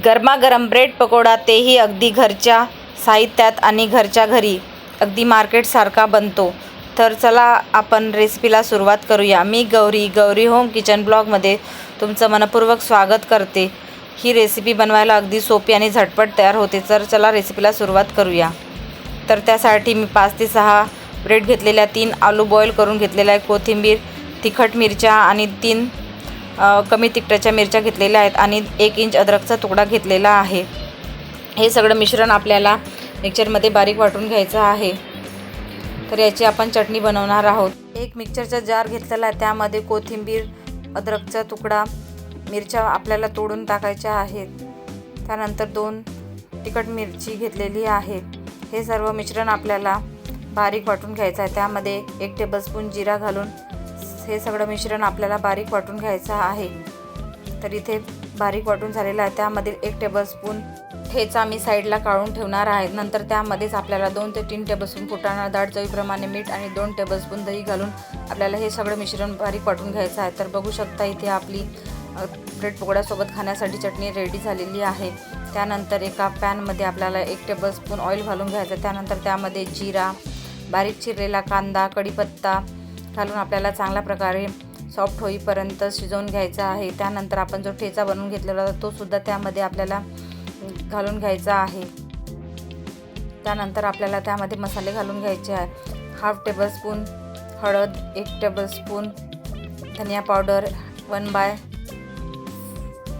गरमागरम ब्रेड पकोडा, तेही अगदी घरच्या साहित्यात आणि घरच्या घरी, अगदी मार्केटसारखा बनतो. तर चला आपण रेसिपीला सुरुवात करूया. मी गौरी होम किचन ब्लॉगमध्ये तुमचं मनपूर्वक स्वागत करते. ही रेसिपी बनवायला अगदी सोपी आणि झटपट तयार होते. तर चला रेसिपीला सुरुवात करूया. तर त्यासाठी मी 5 ते 6 ब्रेड घेतलेल्या, 3 आलू बॉईल करून घेतलेल्या, कोथिंबीर, तिखट मिरच्या आणि 3 कमी तिखटाच्या मिरच्या घेतलेल्या आहेत आणि 1 इंच अद्रकचा तुकडा घेतलेला आहे. हे सगळं मिश्रण आपल्याला मिक्सरमध्ये बारीक वाटून घ्यायचं आहे. तर याची आपण चटणी बनवणार आहोत. एक मिक्सरचा जार घेतलेला आहे, त्यामध्ये कोथिंबीर, अद्रकचा तुकडा, मिरच्या आपल्याला तोडून टाकायच्या आहेत. त्यानंतर 2 तिखट मिरची घेतलेली आहे. हे सर्व मिश्रण आपल्याला बारीक वाटून घ्यायचं आहे. त्यामध्ये 1 टेबलस्पून जिरा घालून हे सगळं मिश्रण आपल्याला बारीक वाटून घ्यायचं आहे. तर इथे बारीक वाटून झालेलं आहे. त्यामध्ये 1 टेबलस्पून ठेचा मी साईडला काढून ठेवणार आहे. नंतर त्यामध्येच आपल्याला 2 ते 3 टेबलस्पून फुटाणा डाळ, चवीप्रमाणे मीठ आणि 2 टेबलस्पून दही घालून आपल्याला हे सगळं मिश्रण बारीक वाटून घ्यायचं आहे. तर बघू शकता इथे आपली ब्रेड पकोड्यासोबत खाण्यासाठी चटणी रेडी झालेली आहे. त्यानंतर एका पॅनमध्ये आपल्याला 1 टेबलस्पून ऑइल घालून घ्यायचं. त्यानंतर त्यामध्ये जिरा, बारीक चिरलेला कांदा, कढीपत्ता घालून आपल्याला चांगल्या प्रकारे सॉफ्ट होईपर्यंत शिजवून घ्यायचा आहे. त्यानंतर आपण जो ठेचा बनवून घेतलेला होता तो सुद्धा त्यामध्ये आपल्याला घालून घ्यायचा आहे. त्यानंतर आपल्याला त्यामध्ये मसाले घालून घ्यायचे आहे. 1/2 टेबलस्पून हळद, 1 टेबलस्पून धनिया पावडर,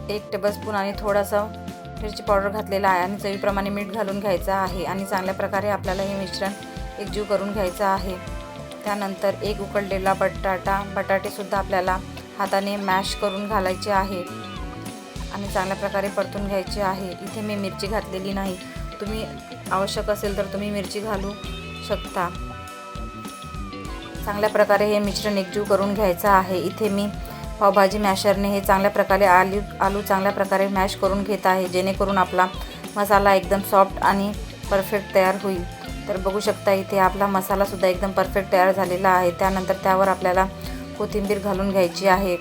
1 टेबलस्पून आणि थोडासा मिरची पावडर घातलेला आहे आणि चवीप्रमाणे मीठ घालून घ्यायचं आहे आणि चांगल्या प्रकारे आपल्याला हे मिश्रण एकजीव करून घ्यायचं आहे. त्यानंतर 1 उकळलेला बटाटेसुद्धा आपल्याला हाताने मॅश करून घालायचे आहे आणि चांगल्या प्रकारे परतून घ्यायचे आहे. इथे मी मिरची घातलेली नाही, तुम्ही आवश्यक असेल तर तुम्ही मिरची घालू शकता. चांगल्या प्रकारे हे मिश्रण एकजीव करून घ्यायचं आहे. इथे मी पावभाजी मॅशरने हे चांगल्या प्रकारे आलू चांगल्या प्रकारे मॅश करून घेत आहे, जेणेकरून आपला मसाला एकदम सॉफ्ट आणि परफेक्ट तयार होईल. तर बघू शकता इथे आपला मसालासुद्धा एकदम परफेक्ट तयार झालेला आहे. त्यानंतर त्यावर आपल्याला कोथिंबीर घालून घ्यायची आहे.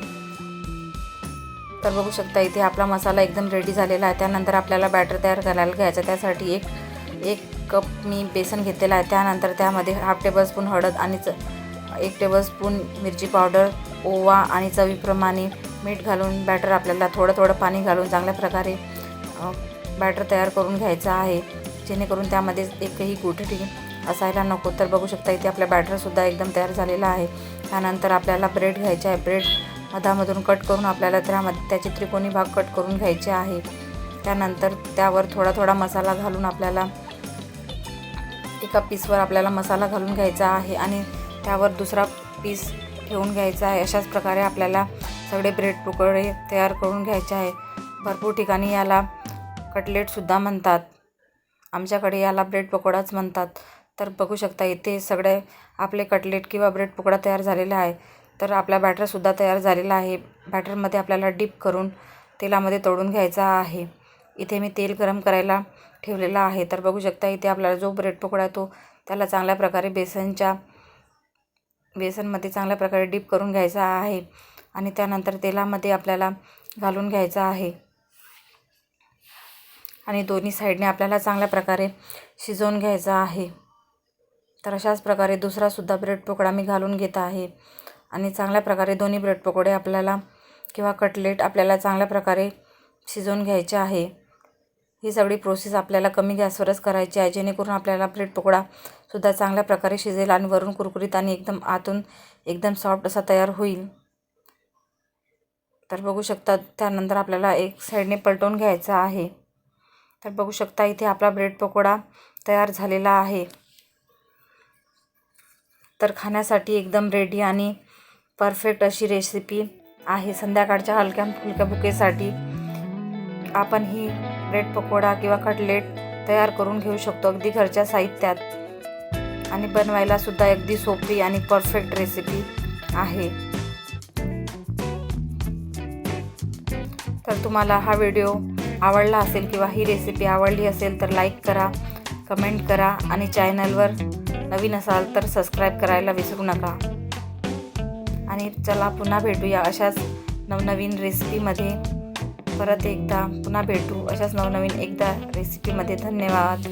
तर बघू शकता इथे आपला मसाला एकदम रेडी झालेला आहे. त्यानंतर आपल्याला बॅटर तयार करायला घ्यायचं. त्यासाठी एक कप मी बेसन घेतलेला आहे. त्यानंतर त्यामध्ये 1/2 टेबलस्पून हळद आणि 1 टेबलस्पून मिरची पावडर, ओवा आणि चवीप्रमाणे मीठ घालून बॅटर आपल्याला थोडं पाणी घालून चांगल्या प्रकारे बॅटर तयार करून घ्यायचं आहे, जेणेकरून त्यामध्ये एकही गुठळी असायला नको. तर बघू शकता इथे आपला बॅटरसुद्धा एकदम तयार झालेला आहे. त्यानंतर आपल्याला ब्रेड घ्यायचे आहे. ब्रेड मधामधून कट करून आपल्याला त्याचे त्रिकोणी भाग कट करून घ्यायचे आहे. त्यानंतर त्यावर थोडा मसाला घालून आपल्याला एका पीसवर आपल्याला मसाला घालून घ्यायचा आहे आणि त्यावर दुसरा पीस ठेवून घ्यायचा आहे. अशाच प्रकारे आपल्याला सगळे ब्रेड पकोडे तयार करून घ्यायचे आहे. भरपूर ठिकाणी याला कटलेटसुद्धा म्हणतात, आमच्याकडे याला ब्रेड पकोडाच म्हणतात. तर बघू शकता इथे सगळे आपले कटलेट किंवा ब्रेड पकोडा तयार झालेला आहे. तर आपला बॅटरसुद्धा तयार झालेला आहे. बॅटरमध्ये आपल्याला डीप करून तेलामध्ये तळून घ्यायचा आहे. इथे मी तेल गरम करायला ठेवलेला आहे. तर बघू शकता इथे आपल्याला जो ब्रेड पकोडा आहे तो त्याला चांगल्या प्रकारे बेसनमध्ये चांगल्या प्रकारे डीप करून घ्यायचा आहे आणि त्यानंतर तेलामध्ये आपल्याला घालून घ्यायचा आहे आणि दोन्ही साईडने आपल्याला चांगल्या प्रकारे शिजवून घ्यायचा आहे. तर अशाच प्रकारे दुसरासुद्धा ब्रेड पकोडा मी घालून घेत आहे आणि चांगल्या प्रकारे दोन्ही ब्रेड पकोडे आपल्याला किंवा कटलेट आपल्याला चांगल्या प्रकारे शिजवून घ्यायचे आहे. ही सगळी प्रोसेस आपल्याला कमी गॅसवरच करायची आहे, जेणेकरून आपल्याला ब्रेड पकोडासुद्धा चांगल्या प्रकारे शिजेल आणि वरून कुरकुरीत आणि एकदम आतून एकदम सॉफ्ट असा तयार होईल. तर बघू शकता त्यानंतर आपल्याला एक साईडने पलटवून घ्यायचा आहे. तर बघू शकता इथे आपला ब्रेड पकोडा तयार झालेला आहे. तर खाण्यासाठी एकदम रेडी आणि परफेक्ट अशी रेसिपी आहे. संध्याकाळच्या हलक्या फुलक्या भुकेसाठी आपण ही ब्रेड पकोडा किंवा कटलेट तयार करून घेऊ शकतो, अगदी घरच्या साहित्यात, आणि बनवायला सुद्धा अगदी सोपी आणि परफेक्ट रेसिपी आहे. तर तुम्हाला हा व्हिडिओ आवडला असेल किंवा ही रेसिपी आवडली असेल तर लाईक करा, कमेंट करा आणि चॅनलवर नवीन असाल तर सबस्क्राईब करायला विसरू नका. आणि चला पुन्हा भेटूया अशाच नवनवीन रेसिपीमध्ये. परत एकदा पुन्हा भेटू अशाच नवनवीन एकदा रेसिपीमध्ये. धन्यवाद.